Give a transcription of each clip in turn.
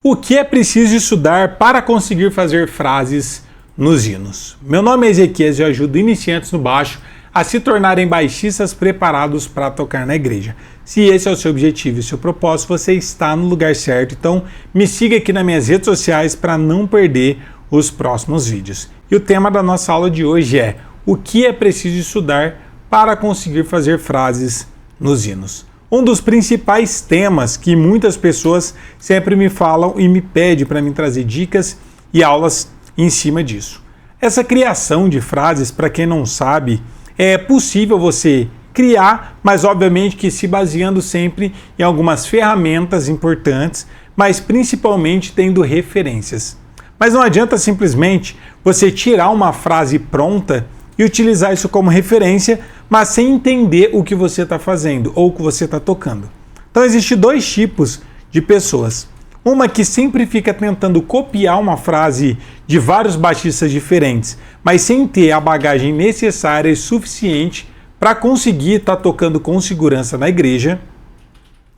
O que é preciso estudar para conseguir fazer frases nos hinos? Meu nome é Ezequias e eu ajudo iniciantes no baixo a se tornarem baixistas preparados para tocar na igreja. Se esse é o seu objetivo e o seu propósito, você está no lugar certo. Então me siga aqui nas minhas redes sociais para não perder os próximos vídeos. E o tema da nossa aula de hoje é: o que é preciso estudar para conseguir fazer frases nos hinos? Um dos principais temas que muitas pessoas sempre me falam e me pedem para mim trazer dicas e aulas em cima disso. Essa criação de frases, para quem não sabe, é possível você criar, mas obviamente que se baseando sempre em algumas ferramentas importantes, mas principalmente tendo referências. Mas não adianta simplesmente você tirar uma frase pronta e utilizar isso como referência, mas sem entender o que você está fazendo ou o que você está tocando. Então existem dois tipos de pessoas. Uma que sempre fica tentando copiar uma frase de vários baixistas diferentes, mas sem ter a bagagem necessária e suficiente para conseguir estar tocando com segurança na igreja.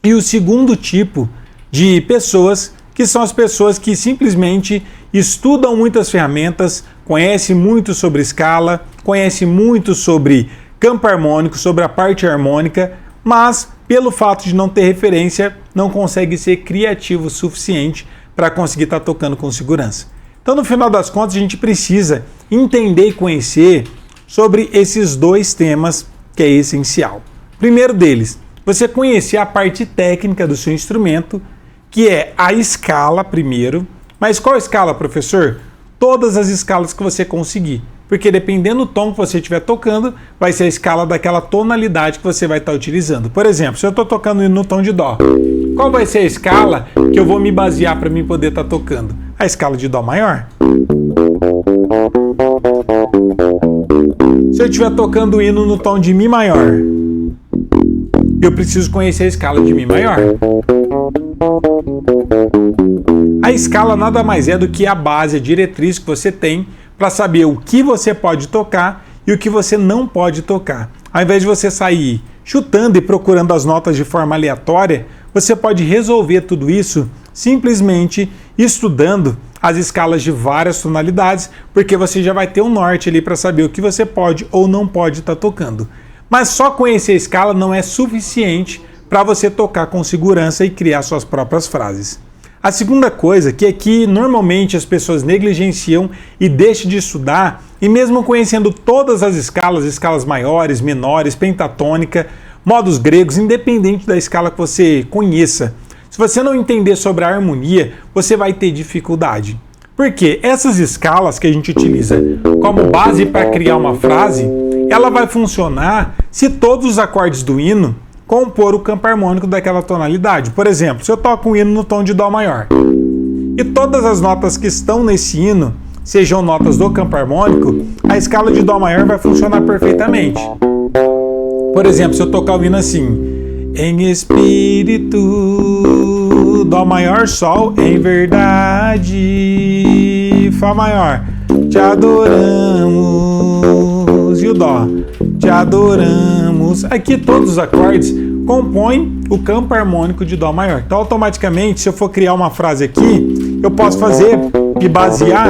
E o segundo tipo de pessoas, que são as pessoas que simplesmente estudam muitas ferramentas, conhecem muito sobre escala, conhecem muito sobre campo harmônico, sobre a parte harmônica, mas pelo fato de não ter referência, não consegue ser criativo o suficiente para conseguir estar tocando com segurança. Então, no final das contas, a gente precisa entender e conhecer sobre esses dois temas que é essencial. Primeiro deles, você conhecer a parte técnica do seu instrumento, que é a escala primeiro. Mas qual escala, professor? Todas as escalas que você conseguir. Porque dependendo do tom que você estiver tocando, vai ser a escala daquela tonalidade que você vai estar utilizando. Por exemplo, se eu estou tocando no tom de Dó, qual vai ser a escala que eu vou me basear para mim poder estar tocando? A escala de Dó maior. Se eu estiver tocando o hino no tom de Mi maior, eu preciso conhecer a escala de Mi maior. A escala nada mais é do que a base, a diretriz que você tem para saber o que você pode tocar e o que você não pode tocar. Ao invés de você sair chutando e procurando as notas de forma aleatória, você pode resolver tudo isso simplesmente estudando as escalas de várias tonalidades, porque você já vai ter um norte ali para saber o que você pode ou não pode estar tocando. Mas só conhecer a escala não é suficiente para você tocar com segurança e criar suas próprias frases. A segunda coisa que é que normalmente as pessoas negligenciam e deixam de estudar, e mesmo conhecendo todas as escalas maiores, menores, pentatônica, modos gregos, independente da escala que você conheça, se você não entender sobre a harmonia, você vai ter dificuldade. Porque essas escalas que a gente utiliza como base para criar uma frase, ela vai funcionar se todos os acordes do hino compor o campo harmônico daquela tonalidade. Por exemplo, se eu toco um hino no tom de Dó maior e todas as notas que estão nesse hino sejam notas do campo harmônico, a escala de Dó maior vai funcionar perfeitamente. Por exemplo, se eu tocar o hino assim: em espírito, Dó maior, Sol, em verdade, Fá maior, te adoramos, e o Dó, te adoramos. Aqui todos os acordes compõem o campo harmônico de Dó maior. Então, automaticamente, se eu for criar uma frase aqui, eu posso me basear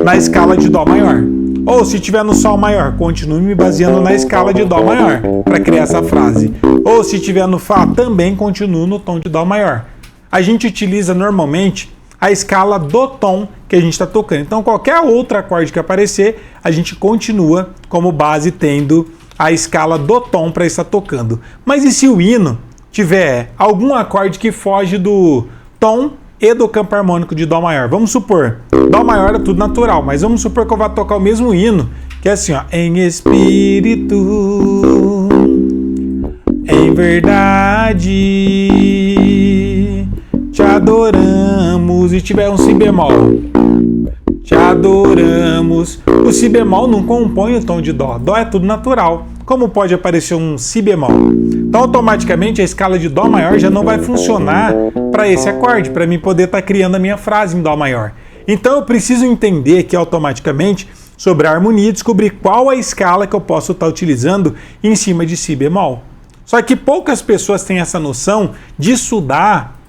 na escala de Dó maior. Ou se estiver no Sol maior, continue me baseando na escala de Dó maior para criar essa frase. Ou se estiver no Fá, também continuo no tom de Dó maior. A gente utiliza normalmente a escala do tom que a gente está tocando. Então, qualquer outro acorde que aparecer, a gente continua como base tendo a escala do tom para estar tocando. Mas e se o hino tiver algum acorde que foge do tom e do campo harmônico de Dó maior? Vamos supor, Dó maior é tudo natural, mas vamos supor que eu vá tocar o mesmo hino, que é assim, ó: em espírito, em verdade, te adoramos, e tiver um Si bemol, te adoramos. O Si bemol não compõe o tom de Dó. Dó é tudo natural. Como pode aparecer um Si bemol? Então, automaticamente, a escala de Dó maior já não vai funcionar para esse acorde, para mim poder estar criando a minha frase em Dó maior. Então, eu preciso entender aqui automaticamente sobre a harmonia e descobrir qual a escala que eu posso estar utilizando em cima de Si bemol. Só que poucas pessoas têm essa noção de estudar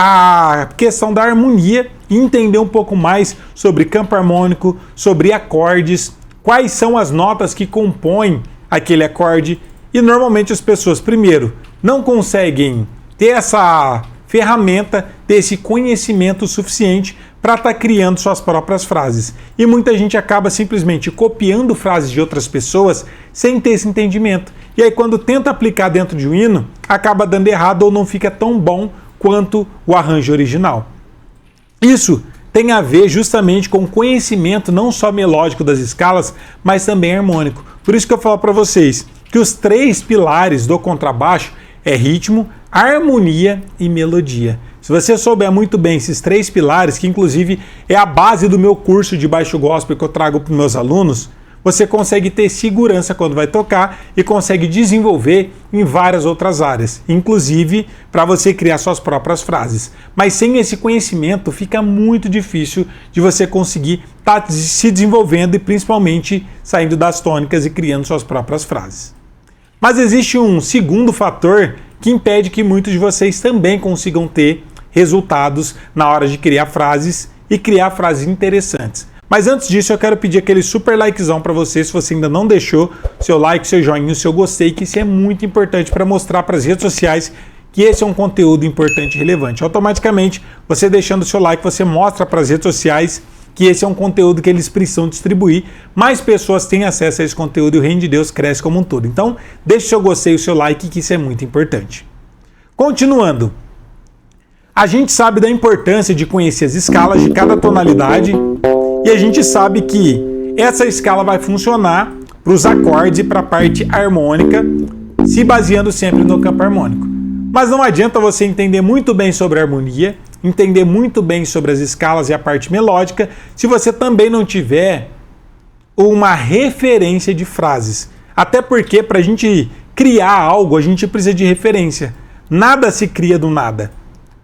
a questão da harmonia e entender um pouco mais sobre campo harmônico, sobre acordes, quais são as notas que compõem aquele acorde. E normalmente as pessoas, primeiro, não conseguem ter essa ferramenta, ter esse conhecimento suficiente para estar criando suas próprias frases. E muita gente acaba simplesmente copiando frases de outras pessoas sem ter esse entendimento. E aí quando tenta aplicar dentro de um hino, acaba dando errado ou não fica tão bom quanto o arranjo original. Isso tem a ver justamente com o conhecimento não só melódico das escalas, mas também harmônico. Por isso que eu falo para vocês que os 3 pilares do contrabaixo é ritmo, harmonia e melodia. Se você souber muito bem esses 3 pilares, que inclusive é a base do meu curso de baixo gospel que eu trago para os meus alunos, você consegue ter segurança quando vai tocar e consegue desenvolver em várias outras áreas, inclusive para você criar suas próprias frases. Mas sem esse conhecimento fica muito difícil de você conseguir estar se desenvolvendo e principalmente saindo das tônicas e criando suas próprias frases. Mas existe um segundo fator que impede que muitos de vocês também consigam ter resultados na hora de criar frases e criar frases interessantes. Mas antes disso, eu quero pedir aquele super likezão para você, se você ainda não deixou seu like, seu joinha, seu gostei, que isso é muito importante para mostrar para as redes sociais que esse é um conteúdo importante e relevante. Automaticamente, você deixando seu like, você mostra para as redes sociais que esse é um conteúdo que eles precisam distribuir, mais pessoas têm acesso a esse conteúdo e o reino de Deus cresce como um todo. Então, deixe seu gostei e seu like, que isso é muito importante. Continuando, a gente sabe da importância de conhecer as escalas de cada tonalidade e a gente sabe que essa escala vai funcionar para os acordes e para a parte harmônica, se baseando sempre no campo harmônico. Mas não adianta você entender muito bem sobre a harmonia, entender muito bem sobre as escalas e a parte melódica, se você também não tiver uma referência de frases. Até porque para a gente criar algo, a gente precisa de referência. Nada se cria do nada.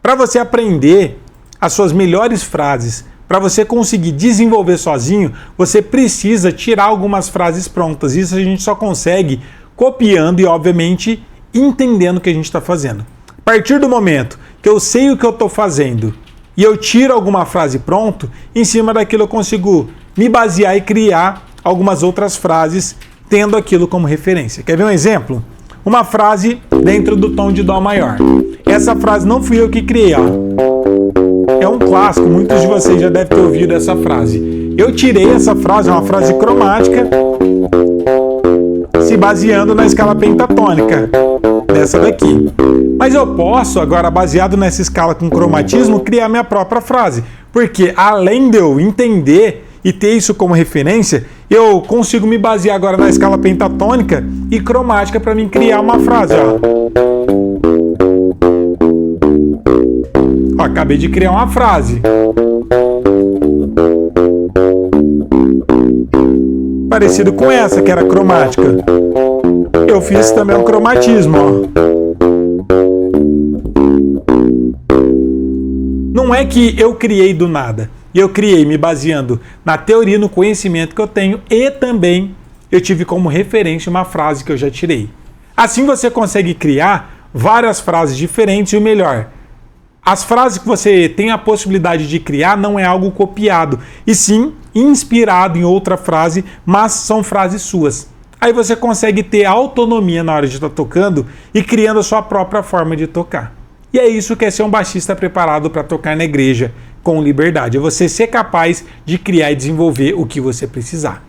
Para você aprender as suas melhores frases, para você conseguir desenvolver sozinho, você precisa tirar algumas frases prontas. Isso a gente só consegue copiando e, obviamente, entendendo o que a gente está fazendo. A partir do momento que eu sei o que eu estou fazendo e eu tiro alguma frase pronto, em cima daquilo eu consigo me basear e criar algumas outras frases tendo aquilo como referência. Quer ver um exemplo? Uma frase dentro do tom de Dó maior. Essa frase não fui eu que criei, ó. É um clássico, muitos de vocês já devem ter ouvido essa frase. Eu tirei essa frase, é uma frase cromática, se baseando na escala pentatônica, dessa daqui. Mas eu posso, agora baseado nessa escala com cromatismo, criar minha própria frase. Porque além de eu entender e ter isso como referência, eu consigo me basear agora na escala pentatônica e cromática para mim criar uma frase. Ó, acabei de criar uma frase. Parecido com essa, que era cromática. Eu fiz também um cromatismo, ó. Não é que eu criei do nada. Eu criei me baseando na teoria, no conhecimento que eu tenho e também eu tive como referência uma frase que eu já tirei. Assim você consegue criar várias frases diferentes e o melhor, as frases que você tem a possibilidade de criar não é algo copiado, e sim inspirado em outra frase, mas são frases suas. Aí você consegue ter autonomia na hora de estar tocando e criando a sua própria forma de tocar. E é isso que é ser um baixista preparado para tocar na igreja com liberdade. É você ser capaz de criar e desenvolver o que você precisar.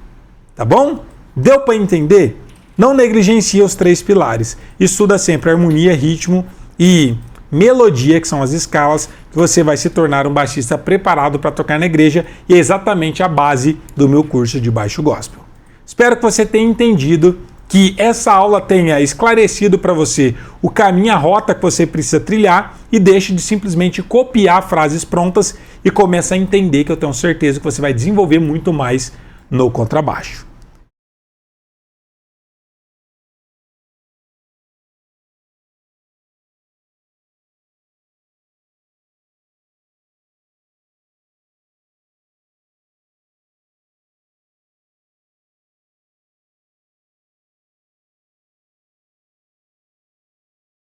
Tá bom? Deu para entender? Não negligencie os 3 pilares. Estuda sempre harmonia, ritmo e melodia, que são as escalas, que você vai se tornar um baixista preparado para tocar na igreja, e é exatamente a base do meu curso de baixo gospel. Espero que você tenha entendido, que essa aula tenha esclarecido para você o caminho, a rota que você precisa trilhar, e deixe de simplesmente copiar frases prontas e comece a entender, que eu tenho certeza que você vai desenvolver muito mais no contrabaixo.